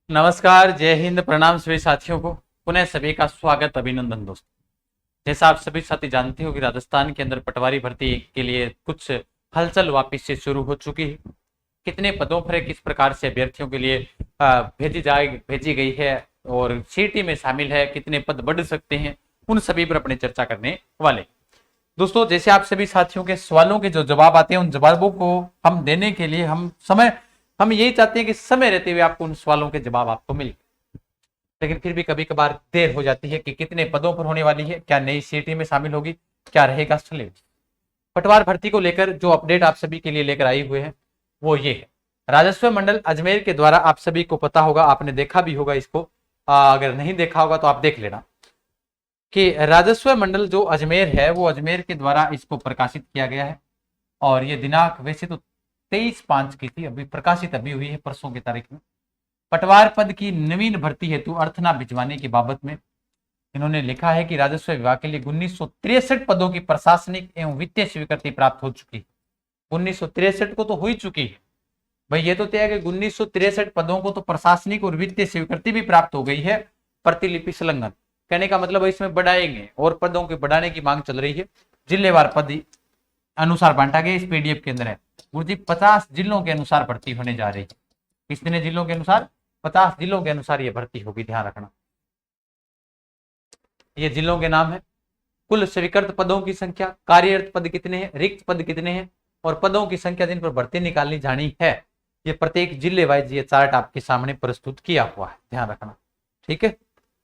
नमस्कार, जय हिंद, प्रणाम सभी साथियों को। पुनः सभी का स्वागत, अभिनंदन दोस्तों। जैसा आप सभी साथी जानते हो कि राजस्थान के अंदर पटवारी भर्ती के लिए कुछ हलचल वापिस से शुरू हो चुकी है। कितने पदों पर किस प्रकार से अभ्यर्थियों के लिए भेजी गई है और सीटी में शामिल है, कितने पद बढ़ सकते हैं, उन सभी पर अपनी चर्चा करने वाले दोस्तों। जैसे आप सभी साथियों के सवालों के जो जवाब आते हैं, उन जवाबों को हम देने के लिए हम यही चाहते हैं कि समय रहते हुए आपको उन सवालों के जवाब आपको मिले। लेकिन फिर भी कभी कभार देर हो जाती है कि कितने पदों पर होने वाली है, क्या नई सीटी में शामिल होगी, क्या रहेगा सिलेबस। पटवार भर्ती को लेकर जो अपडेट आप सभी के लिए लेकर आई हुए हैं वो ये है। राजस्व मंडल अजमेर के द्वारा, आप सभी को पता होगा, आपने देखा भी होगा इसको, अगर नहीं देखा होगा तो आप देख लेना कि राजस्व मंडल जो अजमेर है वो अजमेर के द्वारा इसको प्रकाशित किया गया है। और ये दिनांक वैसे तो 23/5 की थी, अभी प्रकाशित अभी हुई है परसों की तारीख में। पटवार पद की नवीन भर्ती हेतु अर्थना भिजवाने की बाबत में इन्होंने लिखा है कि राजस्व विभाग के लिए 1963 पदों की प्रशासनिक एवं वित्तीय स्वीकृति प्राप्त हो चुकी है। 1963 को तो हो ही चुकी है भाई, ये तो तय है कि 1963 पदों को तो प्रशासनिक और वित्तीय स्वीकृति भी प्राप्त हो गई है। प्रतिलिपि संलग्न कहने का मतलब इसमें बढ़ाएंगे और पदों के बढ़ाने की मांग चल रही है। जिलेवार पद अनुसार बांटा गया, इस पीडीएफ के अंदर है गुरुजी। 50 जिलों के अनुसार भर्ती होने जा रही है। कितने जिलों के अनुसार? 50 जिलों के अनुसार ये भर्ती होगी, ध्यान रखना। ये जिलों के नाम है। कुल स्वीकृत पदों की संख्या, कार्यरत पद कितने हैं, रिक्त पद कितने हैं और पदों की संख्या जिन पर भर्ती निकालनी जानी है, ये प्रत्येक जिले वाइज ये चार्ट आपके सामने प्रस्तुत किया हुआ है, ध्यान रखना। ठीक है,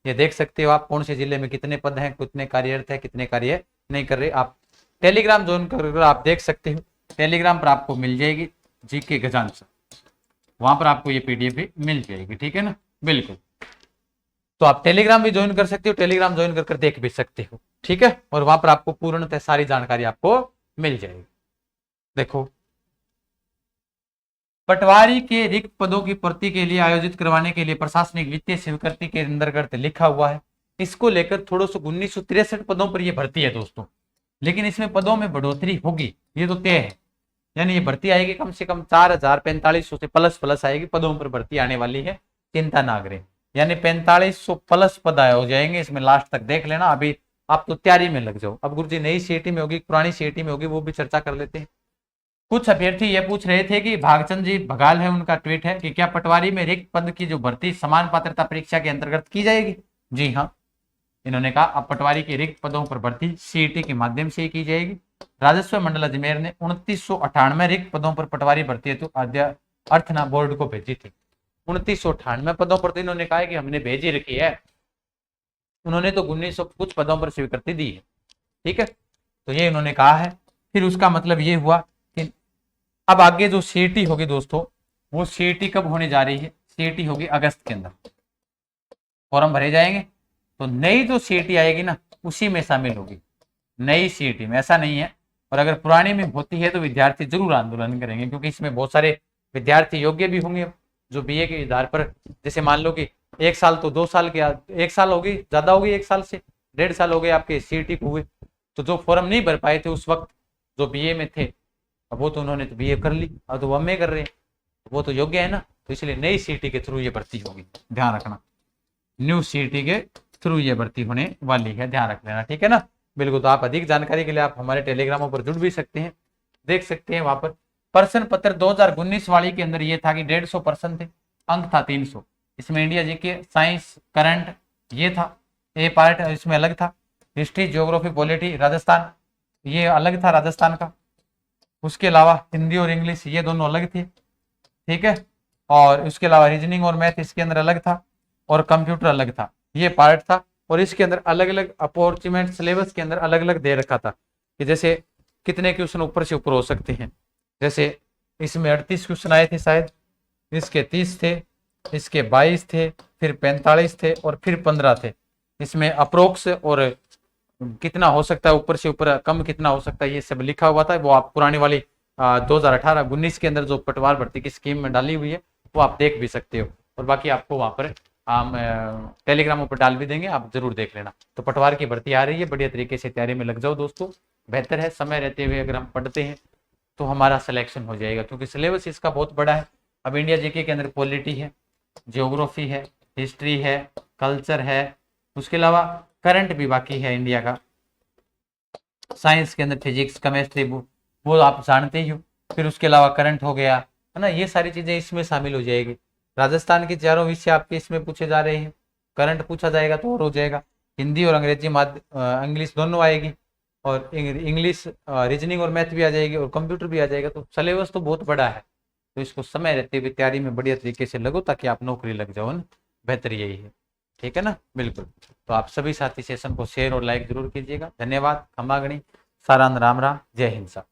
ये देख सकते हो आप कौन से जिले में कितने पद हैं, कितने कार्यरत है, कितने कार्य नहीं कर रहे। आप टेलीग्राम ज्वाइन कर आप देख सकते हो, टेलीग्राम पर आपको मिल जाएगी जीके गजान से, वहां पर आपको ये पीडीएफ भी मिल जाएगी। ठीक है ना, बिल्कुल। तो आप टेलीग्राम भी ज्वाइन कर सकते हो, टेलीग्राम ज्वाइन कर देख भी सकते हो। ठीक है, और वहां पर आपको पूर्णतः सारी जानकारी आपको मिल जाएगी। देखो, पटवारी के रिक्त पदों की पूर्ति के लिए आयोजित करवाने के लिए प्रशासनिक वित्तीय स्वीकृति के अंतर्गत लिखा हुआ है। इसको लेकर थोड़ा सा 1963 पदों पर यह भर्ती है दोस्तों, लेकिन इसमें पदों में बढ़ोतरी होगी, ये तो तय है। यानी ये भर्ती आएगी कम से कम 4045 से प्लस आएगी, पदों पर भर्ती आने वाली है, चिंता ना करें। यानी 4500 प्लस पद हो जाएंगे इसमें, लास्ट तक देख लेना। अभी आप तो तैयारी में लग जाओ। अब गुरुजी नई सीटी में होगी, पुरानी सीटी में होगी, वो भी चर्चा कर लेते हैं। कुछ अभ्यर्थी ये पूछ रहे थे कि भागचंद जी बघाल है, उनका ट्वीट है कि क्या पटवारी में रिक्त पद की जो भर्ती समान पात्रता परीक्षा के अंतर्गत की जाएगी? जी हाँ, इन्होंने कहा अब पटवारी के रिक्त पदों पर भर्ती सीईटी के माध्यम से ही की जाएगी। राजस्व मंडल अजमेर ने 2998 रिक्त पदों पर पटवारी भर्ती हेतु अर्थना बोर्ड को भेजी थी। 2998 पदों पर तो इन्होंने कहा है कि हमने भेजी रखी है, उन्होंने तो 1900 कुछ पदों पर स्वीकृति दी है। ठीक है, तो ये इन्होंने कहा है। फिर उसका मतलब ये हुआ कि अब आगे जो सीईटी होगी दोस्तों, वो सीईटी कब होने जा रही है? सीईटी होगी अगस्त के अंदर, फॉर्म भरे जाएंगे। तो नई जो सीईटी आएगी ना, उसी में शामिल होगी, नई सीईटी में, ऐसा नहीं है। और अगर पुरानी में होती है तो विद्यार्थी जरूर आंदोलन करेंगे, क्योंकि इसमें बहुत सारे विद्यार्थी योग्य भी होंगे जो बीए के आधार पर, जैसे मान लो कि 1 साल तो 2 साल के, 1 साल होगी, ज्यादा होगी, 1 साल से 1.5 साल हो गए आपके सीईटी को हुए, तो जो फॉर्म नहीं भर पाए थे उस वक्त, जो बीए में थे, अब वो तो उन्होंने तो बीए कर ली, अब तो वो एमए कर रहे हैं, वो तो योग्य है ना। तो इसलिए नई सीईटी के थ्रू ये भर्ती होगी, ध्यान रखना। न्यू सीईटी के थ्रू ये भर्ती होने वाली है, ध्यान रख लेना। ठीक है ना, बिल्कुल। तो आप अधिक जानकारी के लिए आप हमारे टेलीग्रामों पर जुड़ भी सकते हैं, देख सकते हैं वहां पर। प्रश्न पत्र 2019 वाली के अंदर ये था कि 150 प्रश्न थे, अंक था 300। इसमें इंडिया जीके, साइंस, करंट ये था, ए पार्ट इसमें अलग था। हिस्ट्री, ज्योग्राफी, पॉलिटी, राजस्थान ये अलग था राजस्थान का। उसके अलावा हिंदी और इंग्लिश ये दोनों अलग थे। ठीक है, और उसके अलावा रीजनिंग और मैथ इसके अंदर अलग था, और कंप्यूटर अलग था, ये पार्ट था। और इसके अंदर अलग अलग अपॉर्चुनिटी सिलेबस के अंदर अलग अलग दे रखा था कि जैसे कितने क्वेश्चन ऊपर से ऊपर हो सकते हैं। जैसे इसमें 38 क्वेश्चन आए थे शायद, इसके 30 थे, इसके 22 थे, फिर 45 थे और फिर 15 थे। इसमें अप्रोक्स और कितना हो सकता है ऊपर से ऊपर, कम कितना हो सकता है, ये सब लिखा हुआ था। वो आप पुरानी वाली 2018-19 के अंदर जो पटवार भर्ती की स्कीम में डाली हुई है वो आप देख भी सकते हो। और बाकी आपको वहां पर हम टेलीग्राम पर डाल भी देंगे, आप जरूर देख लेना। तो पटवार की भर्ती आ रही है, बढ़िया तरीके से तैयारी में लग जाओ दोस्तों, बेहतर है। समय रहते हुए अगर हम पढ़ते हैं तो हमारा सिलेक्शन हो जाएगा, क्योंकि सिलेबस इसका बहुत बड़ा है। अब इंडिया जीके के अंदर पॉलिटी है, ज्योग्राफी है, हिस्ट्री है, कल्चर है, उसके अलावा करंट भी बाकी है इंडिया का। साइंस के अंदर फिजिक्स, केमिस्ट्री वो आप जानते ही हो। फिर उसके अलावा करंट हो गया, है ना, ये सारी चीजें इसमें शामिल हो जाएगी। राजस्थान के चारों विषय आपके इसमें पूछे जा रहे हैं, करंट पूछा जाएगा तो और हो जाएगा। हिंदी और अंग्रेजी माध्य इंग्लिश दोनों आएगी, और इंग्लिश रीजनिंग और मैथ भी आ जाएगी, और कंप्यूटर भी आ जाएगा। तो सिलेबस तो बहुत बड़ा है, तो इसको समय रहते हुए तैयारी में बढ़िया तरीके से लगो, ताकि आप नौकरी लग जाओ ना। बेहतर यही है, ठीक है ना, बिल्कुल। तो आप सभी साथी सेशन को शेयर और लाइक जरूर कीजिएगा। धन्यवाद। खमागणी, सारांश, राम राम, जय हिंद साहब।